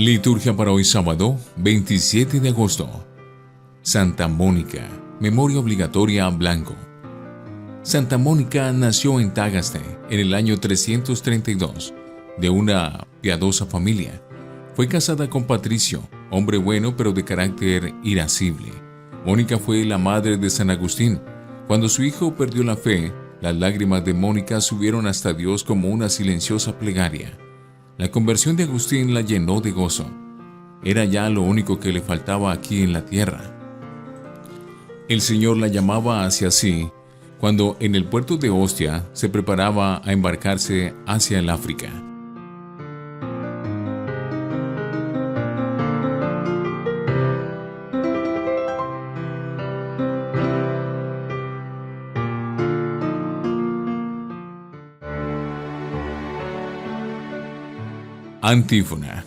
Liturgia para hoy sábado, 27 de agosto. Santa Mónica, memoria obligatoria blanco. Santa Mónica nació en Tagaste en el año 332, de una piadosa familia. Fue casada con Patricio, hombre bueno pero de carácter irascible. Mónica fue la madre de San Agustín. Cuando su hijo perdió la fe, las lágrimas de Mónica subieron hasta Dios como una silenciosa plegaria. La conversión de Agustín la llenó de gozo. Era ya lo único que le faltaba aquí en la tierra. El Señor la llamaba hacia sí cuando en el puerto de Ostia se preparaba a embarcarse hacia el África. Antífona.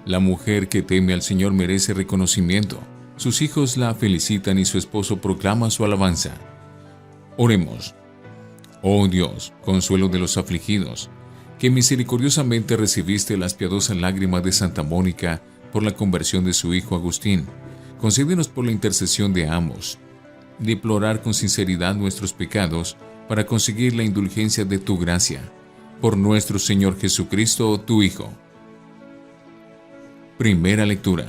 La mujer que teme al Señor merece reconocimiento. Sus hijos la felicitan y su esposo proclama su alabanza. Oremos. Oh Dios, consuelo de los afligidos, que misericordiosamente recibiste las piadosas lágrimas de Santa Mónica por la conversión de su hijo Agustín, concédenos por la intercesión de ambos, deplorar con sinceridad nuestros pecados para conseguir la indulgencia de tu gracia. Por nuestro Señor Jesucristo, tu Hijo. Primera lectura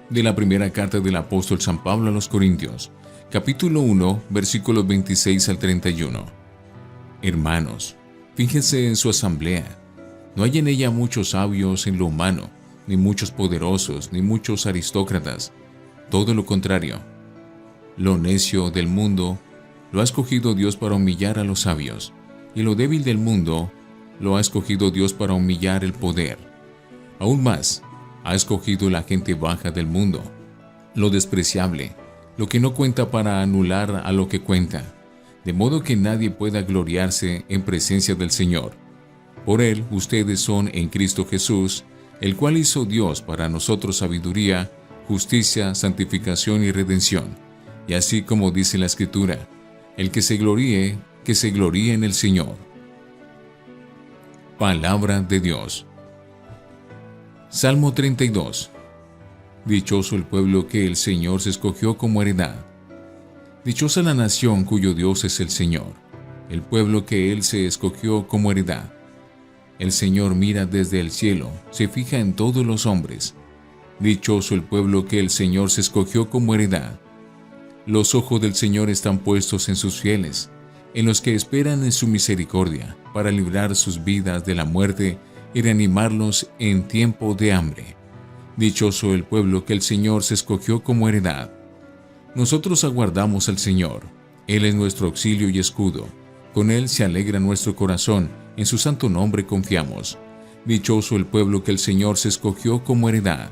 de la primera carta del apóstol San Pablo a los Corintios, capítulo 1, versículos 26 al 31. Hermanos, fíjense en su asamblea. No hay en ella muchos sabios en lo humano, ni muchos poderosos, ni muchos aristócratas. Todo lo contrario. Lo necio del mundo lo ha escogido Dios para humillar a los sabios, y lo débil del mundo lo ha escogido Dios para humillar el poder. Aún más, ha escogido la gente baja del mundo, lo despreciable, lo que no cuenta para anular a lo que cuenta, de modo que nadie pueda gloriarse en presencia del Señor. Por Él ustedes son en Cristo Jesús, el cual hizo Dios para nosotros sabiduría, justicia, santificación y redención. Y así como dice la Escritura, el que se gloríe en el Señor. Palabra de Dios. Salmo 32. Dichoso el pueblo que el Señor se escogió como heredad. Dichosa la nación cuyo Dios es el Señor, el pueblo que Él se escogió como heredad. El Señor mira desde el cielo, se fija en todos los hombres. Dichoso el pueblo que el Señor se escogió como heredad. Los ojos del Señor están puestos en sus fieles, en los que esperan en su misericordia, para librar sus vidas de la muerte y reanimarlos en tiempo de hambre. Dichoso el pueblo que el Señor se escogió como heredad. Nosotros aguardamos al Señor. Él es nuestro auxilio y escudo. Con Él se alegra nuestro corazón, en su santo nombre confiamos. Dichoso el pueblo que el Señor se escogió como heredad.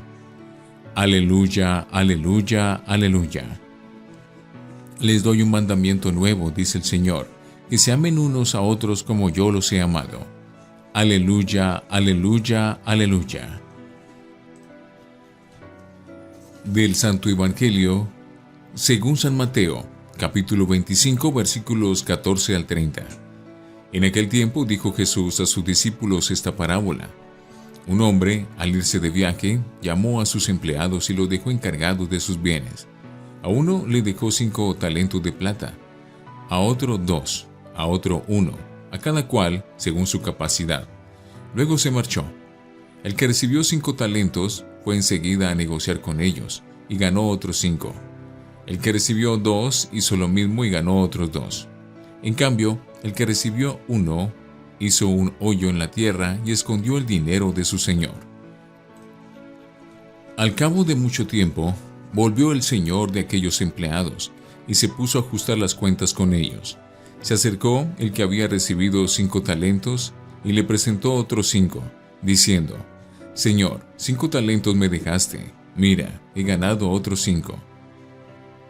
Aleluya, aleluya, aleluya. Les doy un mandamiento nuevo, dice el Señor, que se amen unos a otros como yo los he amado. Aleluya, aleluya, aleluya. Del Santo Evangelio según San Mateo, capítulo 25, versículos 14 al 30. En aquel tiempo dijo Jesús a sus discípulos esta parábola. Un hombre, al irse de viaje, llamó a sus empleados y los dejó encargados de sus bienes. A uno le dejó 5 talentos de plata, a otro 2, a otro 1, a cada cual según su capacidad. Luego se marchó. El que recibió 5 talentos fue enseguida a negociar con ellos y ganó otros 5. El que recibió 2 hizo lo mismo y ganó otros 2. En cambio, el que recibió 1 hizo un hoyo en la tierra y escondió el dinero de su señor. Al cabo de mucho tiempo, volvió el señor de aquellos empleados y se puso a ajustar las cuentas con ellos. Se acercó el que había recibido 5 talentos y le presentó otros 5, diciendo: Señor, 5 talentos me dejaste. Mira, he ganado otros 5.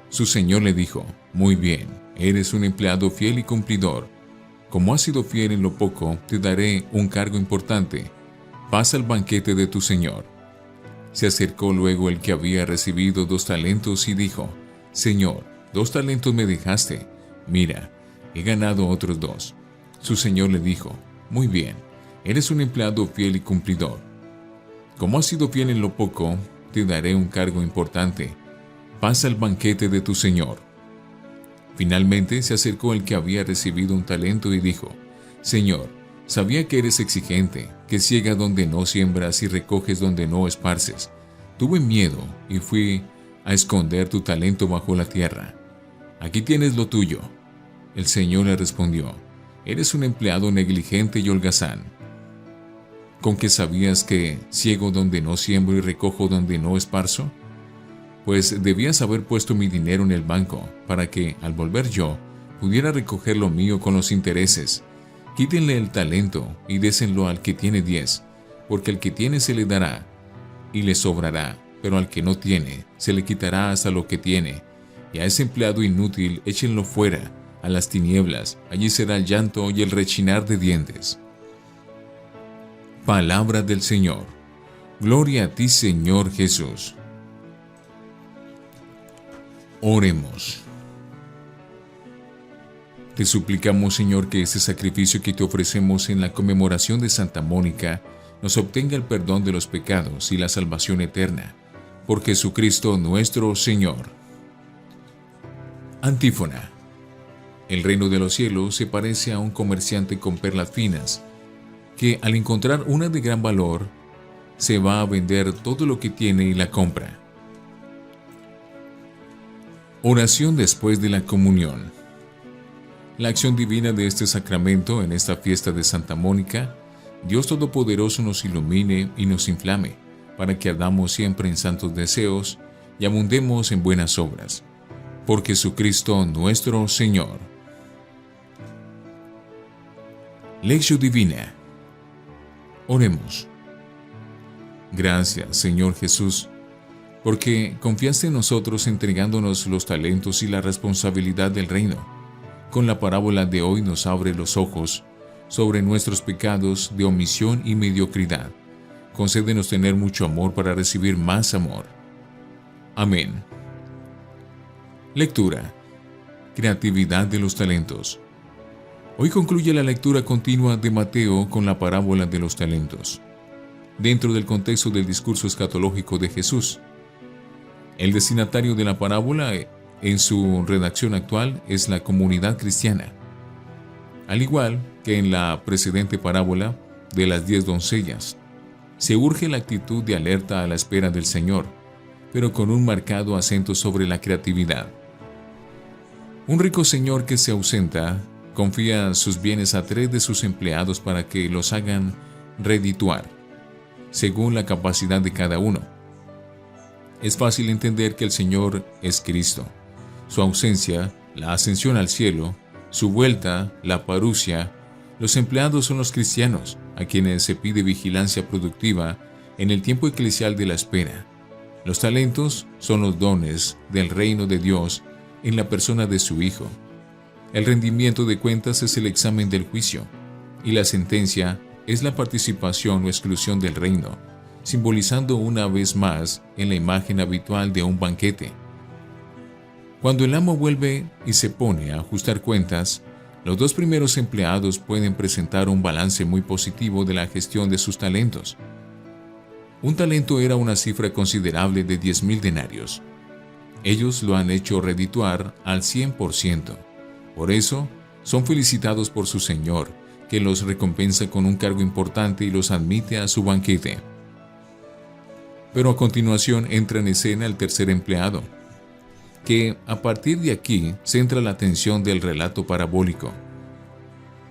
Su señor le dijo: Muy bien, eres un empleado fiel y cumplidor. Como has sido fiel en lo poco, te daré un cargo importante. Pasa al banquete de tu señor. Se acercó luego el que había recibido 2 talentos y dijo: Señor, 2 talentos me dejaste. Mira, he ganado otros 2. Su señor le dijo: Muy bien, eres un empleado fiel y cumplidor. Como has sido fiel en lo poco, te daré un cargo importante. Pasa al banquete de tu señor. Finalmente se acercó el que había recibido un talento y dijo: Señor, sabía que eres exigente, que ciegas donde no siembras y recoges donde no esparces. Tuve miedo y fui a esconder tu talento bajo la tierra. Aquí tienes lo tuyo. El Señor le respondió: Eres un empleado negligente y holgazán. ¿Con qué sabías que ciego donde no siembro y recojo donde no esparzo? Pues debías haber puesto mi dinero en el banco, para que, al volver yo, pudiera recoger lo mío con los intereses. Quítenle el talento y désenlo al que tiene 10, porque al que tiene se le dará, y le sobrará, pero al que no tiene, se le quitará hasta lo que tiene. Y a ese empleado inútil échenlo fuera, a las tinieblas, allí será el llanto y el rechinar de dientes. Palabra del Señor. Gloria a ti, Señor Jesús. Oremos. Te suplicamos, Señor, que este sacrificio que te ofrecemos en la conmemoración de Santa Mónica nos obtenga el perdón de los pecados y la salvación eterna. Por Jesucristo nuestro Señor. Antífona. El reino de los cielos se parece a un comerciante con perlas finas, que al encontrar una de gran valor, se va a vender todo lo que tiene y la compra. Oración después de la comunión. La acción divina de este sacramento en esta fiesta de Santa Mónica, Dios Todopoderoso nos ilumine y nos inflame, para que ardamos siempre en santos deseos y abundemos en buenas obras. Por Jesucristo nuestro Señor. Lección Divina. Oremos. Gracias, Señor Jesús, porque confiaste en nosotros entregándonos los talentos y la responsabilidad del reino. Con la parábola de hoy nos abre los ojos sobre nuestros pecados de omisión y mediocridad. Concédenos tener mucho amor para recibir más amor. Amén. Lectura. Creatividad de los talentos. Hoy concluye la lectura continua de Mateo con la parábola de los talentos, dentro del contexto del discurso escatológico de Jesús. El destinatario de la parábola en su redacción actual es la comunidad cristiana. Al igual que en la precedente parábola de las 10 doncellas, se urge la actitud de alerta a la espera del Señor, pero con un marcado acento sobre la creatividad. Un rico señor que se ausenta confía sus bienes a 3 de sus empleados para que los hagan redituar, según la capacidad de cada uno. Es fácil entender que el Señor es Cristo. Su ausencia, la ascensión al cielo, su vuelta, la parusia. Los empleados son los cristianos, a quienes se pide vigilancia productiva en el tiempo eclesial de la espera. Los talentos son los dones del reino de Dios en la persona de su Hijo. El rendimiento de cuentas es el examen del juicio, y la sentencia es la participación o exclusión del reino, simbolizando una vez más en la imagen habitual de un banquete. Cuando el amo vuelve y se pone a ajustar cuentas, los 2 primeros empleados pueden presentar un balance muy positivo de la gestión de sus talentos. Un talento era una cifra considerable de 10,000 denarios. Ellos lo han hecho redituar al 100%. Por eso, son felicitados por su Señor, que los recompensa con un cargo importante y los admite a su banquete. Pero a continuación entra en escena el tercer empleado, que a partir de aquí centra la atención del relato parabólico.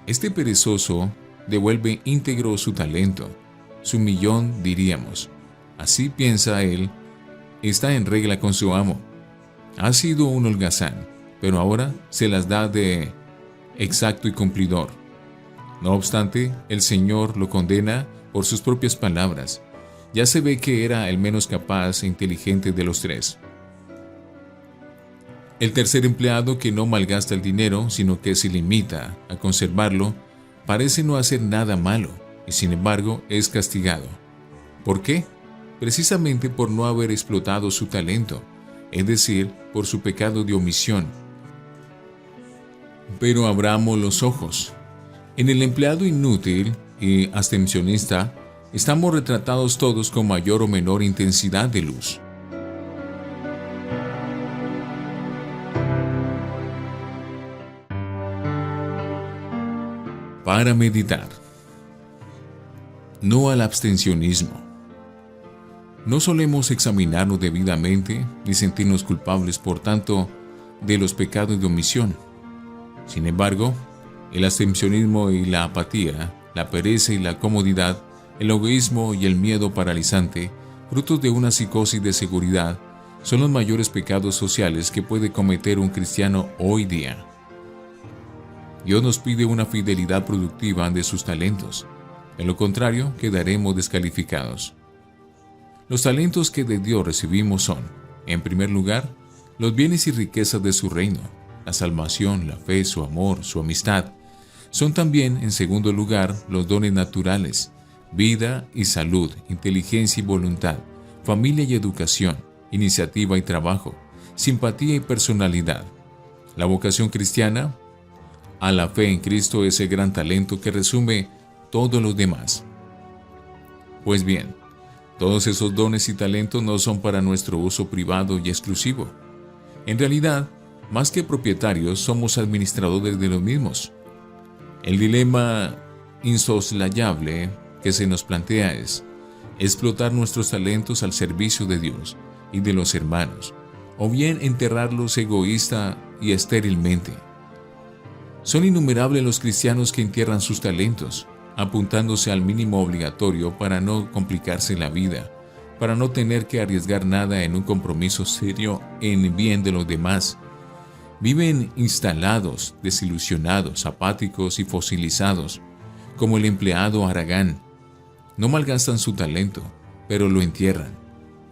Este perezoso devuelve íntegro su talento, su millón diríamos. Así piensa él, está en regla con su amo. Ha sido un holgazán, pero ahora se las da de exacto y cumplidor. No obstante, el Señor lo condena por sus propias palabras. Ya se ve que era el menos capaz e inteligente de los 3. El tercer empleado, que no malgasta el dinero, sino que se limita a conservarlo, parece no hacer nada malo y sin embargo es castigado. ¿Por qué? Precisamente por no haber explotado su talento, es decir, por su pecado de omisión. Pero abramos los ojos. En el empleado inútil y abstencionista estamos retratados todos con mayor o menor intensidad de luz. Para meditar. No al abstencionismo. No solemos examinarnos debidamente ni sentirnos culpables, por tanto, de los pecados de omisión. Sin embargo, el abstencionismo y la apatía, la pereza y la comodidad, el egoísmo y el miedo paralizante, frutos de una psicosis de seguridad, son los mayores pecados sociales que puede cometer un cristiano hoy día. Dios nos pide una fidelidad productiva de sus talentos. En lo contrario, quedaremos descalificados. Los talentos que de Dios recibimos son, en primer lugar, los bienes y riquezas de su reino, la salvación, la fe, su amor, su amistad. Son también, en segundo lugar, los dones naturales, vida y salud, inteligencia y voluntad, familia y educación, iniciativa y trabajo, simpatía y personalidad. La vocación cristiana a la fe en Cristo es el gran talento que resume todos los demás. Pues bien, todos esos dones y talentos no son para nuestro uso privado y exclusivo. En realidad, más que propietarios, somos administradores de los mismos. El dilema insoslayable que se nos plantea es explotar nuestros talentos al servicio de Dios y de los hermanos, o bien enterrarlos egoísta y estérilmente. Son innumerables los cristianos que entierran sus talentos, apuntándose al mínimo obligatorio para no complicarse la vida, para no tener que arriesgar nada en un compromiso serio en bien de los demás. Viven instalados, desilusionados, apáticos y fosilizados, como el empleado haragán. No malgastan su talento, pero lo entierran,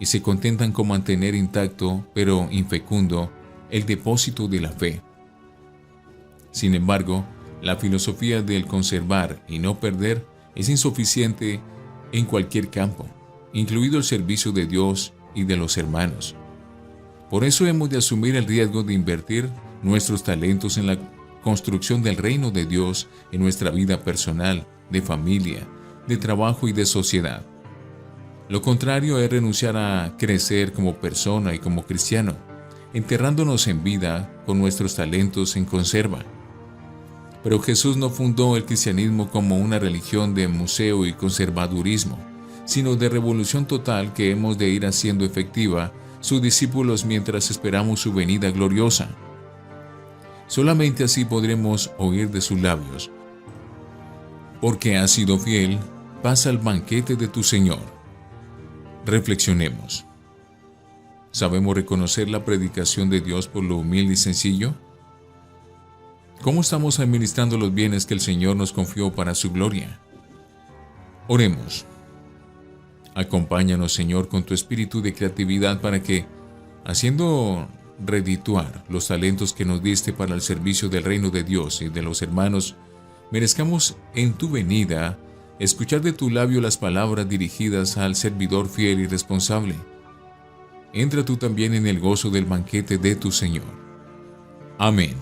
y se contentan con mantener intacto, pero infecundo, el depósito de la fe. Sin embargo, la filosofía del conservar y no perder es insuficiente en cualquier campo, incluido el servicio de Dios y de los hermanos. Por eso hemos de asumir el riesgo de invertir nuestros talentos en la construcción del reino de Dios en nuestra vida personal, de familia, de trabajo y de sociedad. Lo contrario es renunciar a crecer como persona y como cristiano, enterrándonos en vida con nuestros talentos en conserva. Pero Jesús no fundó el cristianismo como una religión de museo y conservadurismo, sino de revolución total que hemos de ir haciendo efectiva sus discípulos mientras esperamos su venida gloriosa. Solamente así podremos oír de sus labios: porque has sido fiel, pasa al banquete de tu Señor. Reflexionemos. ¿Sabemos reconocer la predicación de Dios por lo humilde y sencillo? ¿Cómo estamos administrando los bienes que el Señor nos confió para su gloria? Oremos. Acompáñanos, Señor, con tu espíritu de creatividad para que, haciendo redituar los talentos que nos diste para el servicio del reino de Dios y de los hermanos, merezcamos en tu venida escuchar de tu labio las palabras dirigidas al servidor fiel y responsable. Entra tú también en el gozo del banquete de tu Señor. Amén.